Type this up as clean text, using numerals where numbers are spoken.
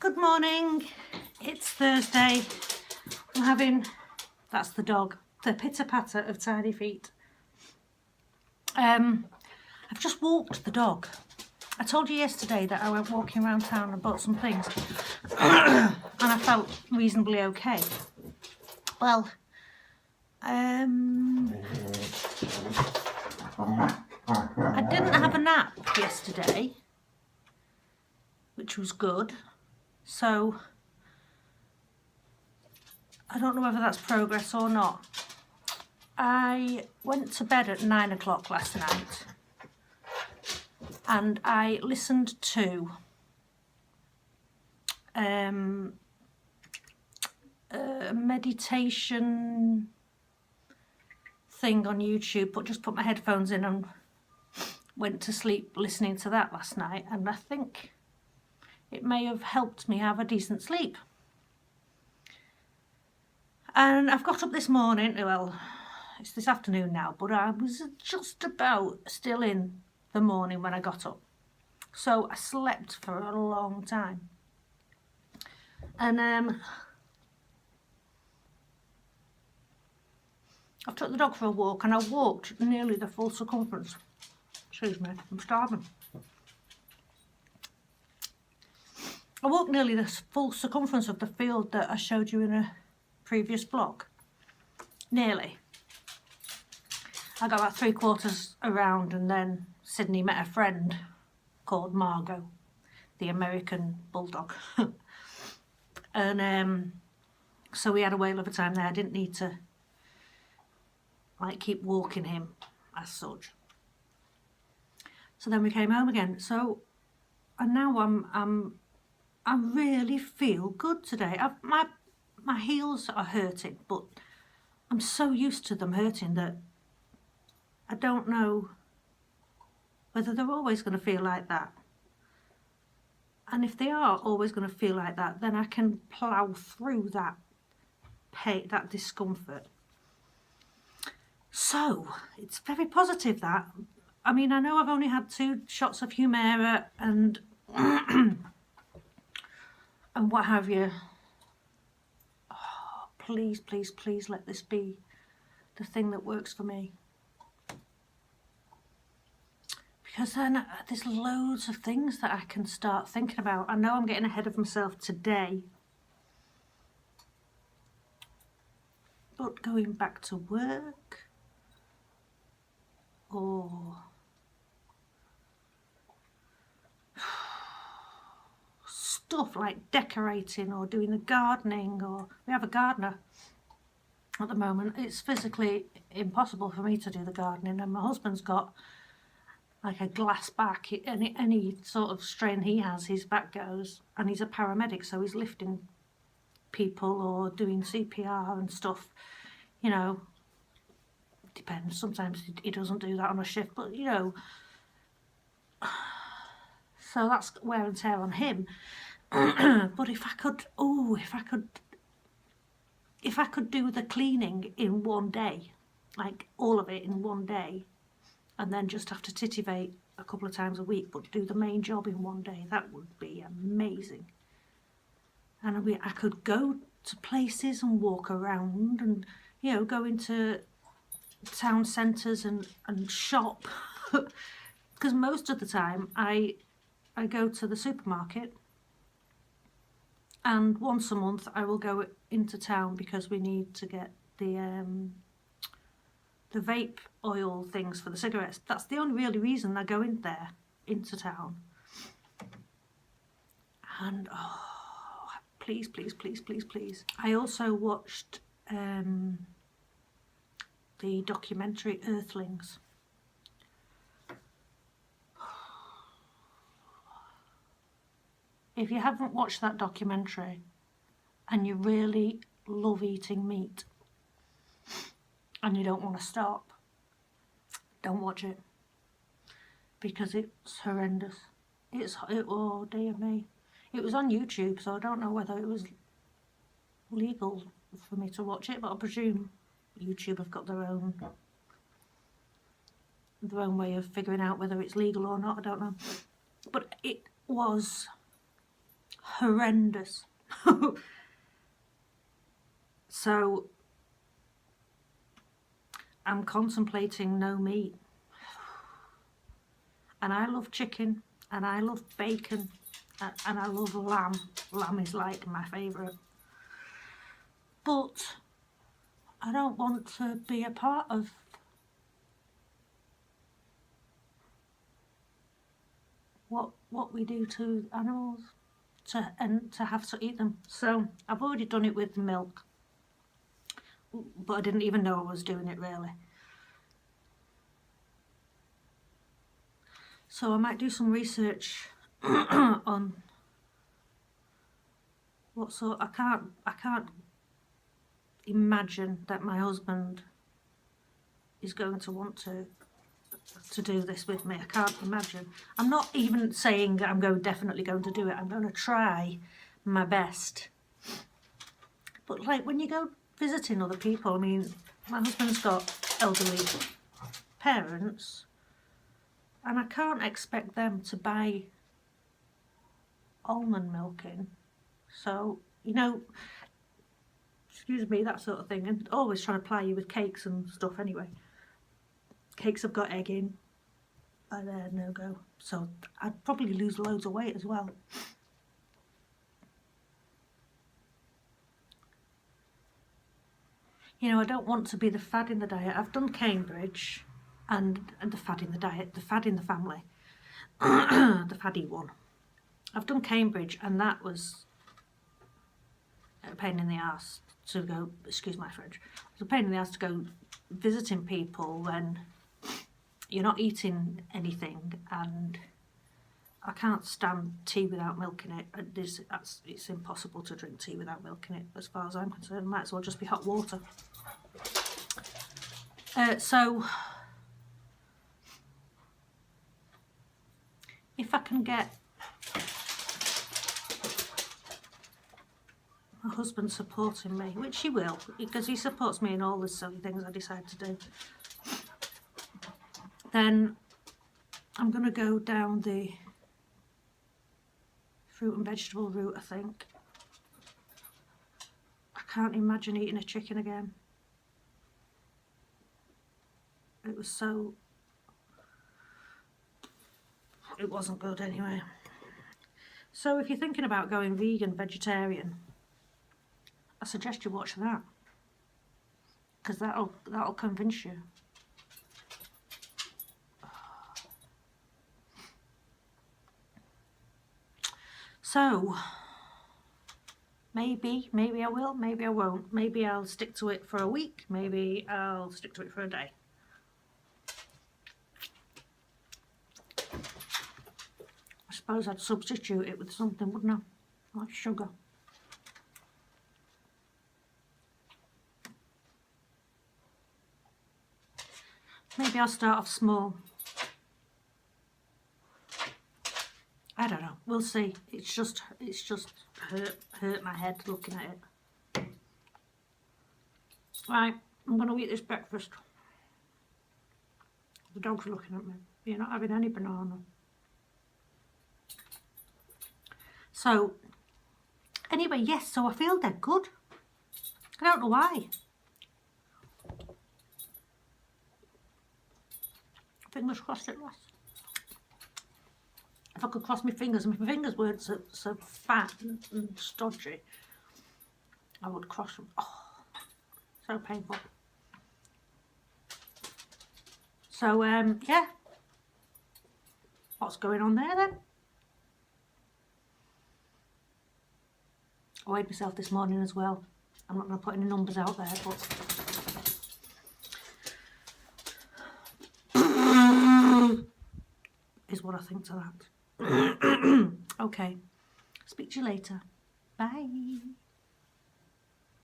Good morning, it's Thursday. I'm having, that's the dog, the pitter patter of tiny feet. I've just walked the dog. I told you yesterday that I went walking around town and bought some things and I felt reasonably okay. Well, I didn't have a nap yesterday, which was good. So I don't know whether that's progress or not. I went to bed at 9 o'clock last night and I listened to a meditation thing on YouTube, but just put my headphones in and went to sleep listening to that last night, and I think it may have helped me have a decent sleep. And I've got up this morning, well, it's this afternoon now, but I was just about still in the morning when I got up. So I slept for a long time. And I took the dog for a walk and I walked nearly the full circumference. Excuse me, I'm starving. I walked nearly the full circumference of the field that I showed you in a previous vlog. Nearly. I got about 3/4 around and then Sydney met a friend called Margot, the American bulldog. And so we had a whale of a time there. I didn't need to like keep walking him as such. So then we came home again. So and now I really feel good today. My heels are hurting, but I'm so used to them hurting that I don't know whether they're always going to feel like that. And if they are always going to feel like that, then I can plough through that pain, that discomfort. So it's very positive that. I mean, I know I've only had 2 shots of Humira and and what have you. Oh, please, please, please let this be the thing that works for me. Because then there's loads of things that I can start thinking about. I know I'm getting ahead of myself today. But going back to work or stuff like decorating or doing the gardening, or we have a gardener at the moment. It's physically impossible for me to do the gardening, and my husband's got like a glass back. Any sort of strain he has, his back goes, and he's a paramedic, so he's lifting people or doing CPR and stuff, you know. Depends, sometimes he doesn't do that on a shift, but you know, so that's wear and tear on him. But if I could do the cleaning in one day, like all of it in one day, and then just have to titivate a couple of times a week, but do the main job in one day, that would be amazing. And I could go to places and walk around and, you know, go into town centres and shop. Because most of the time I go to the supermarket, and once a month I will go into town because we need to get the vape oil things for the cigarettes. That's the only really reason I go in there, into town. And oh, please, please, please, please, please. I also watched the documentary Earthlings. If you haven't watched that documentary and you really love eating meat and you don't want to stop, don't watch it, because it's horrendous. Oh dear me. It was on YouTube, so I don't know whether it was legal for me to watch it, but I presume YouTube have got their own way of figuring out whether it's legal or not. I don't know. But it was horrendous. So I'm contemplating no meat. And I love chicken, and I love bacon, and I love lamb. Lamb is like my favourite. But I don't want to be a part of what we do to animals, and to have to eat them. So I've already done it with milk, but I didn't even know I was doing it really. So I might do some research on what sort. I can't imagine that my husband is going to want to do this with me. I can't imagine. I'm not even saying that I'm definitely going to do it. I'm going to try my best. But like when you go visiting other people, I mean, my husband's got elderly parents, and I can't expect them to buy almond milk in. So, you know, excuse me, that sort of thing. And always trying to ply you with cakes and stuff anyway. Cakes have got egg in. They're no go. So I'd probably lose loads of weight as well. You know, I don't want to be the fad in the diet. I've done Cambridge and the fad in the diet, the fad in the family, the faddy one. I've done Cambridge, and that was a pain in the ass to go, excuse my French, it was a pain in the ass to go visiting people when you're not eating anything, and I can't stand tea without milk in it. It's impossible to drink tea without milk in it, as far as I'm concerned. It might as well just be hot water. So if I can get my husband supporting me, which he will, because he supports me in all the silly things I decide to do, then I'm going to go down the fruit and vegetable route, I think. I can't imagine eating a chicken again. It wasn't good anyway. So if you're thinking about going vegan, vegetarian, I suggest you watch that, because that'll convince you. So maybe I will, maybe I won't. Maybe I'll stick to it for a week, maybe I'll stick to it for a day. I suppose I'd substitute it with something, wouldn't I? Like sugar. Maybe I'll start off small. I don't know. We'll see. It's just hurt my head looking at it. Right, I'm going to eat this breakfast. The dog's looking at me. You're not having any banana. So, anyway, yes, so I feel dead good. I don't know why. Fingers crossed it lasts. If I could cross my fingers, and if my fingers weren't so fat and stodgy, I would cross them. Oh, so painful. So, yeah. What's going on there then? I weighed myself this morning as well. I'm not going to put any numbers out there, but is what I think to that. Okay, speak to you later. Bye.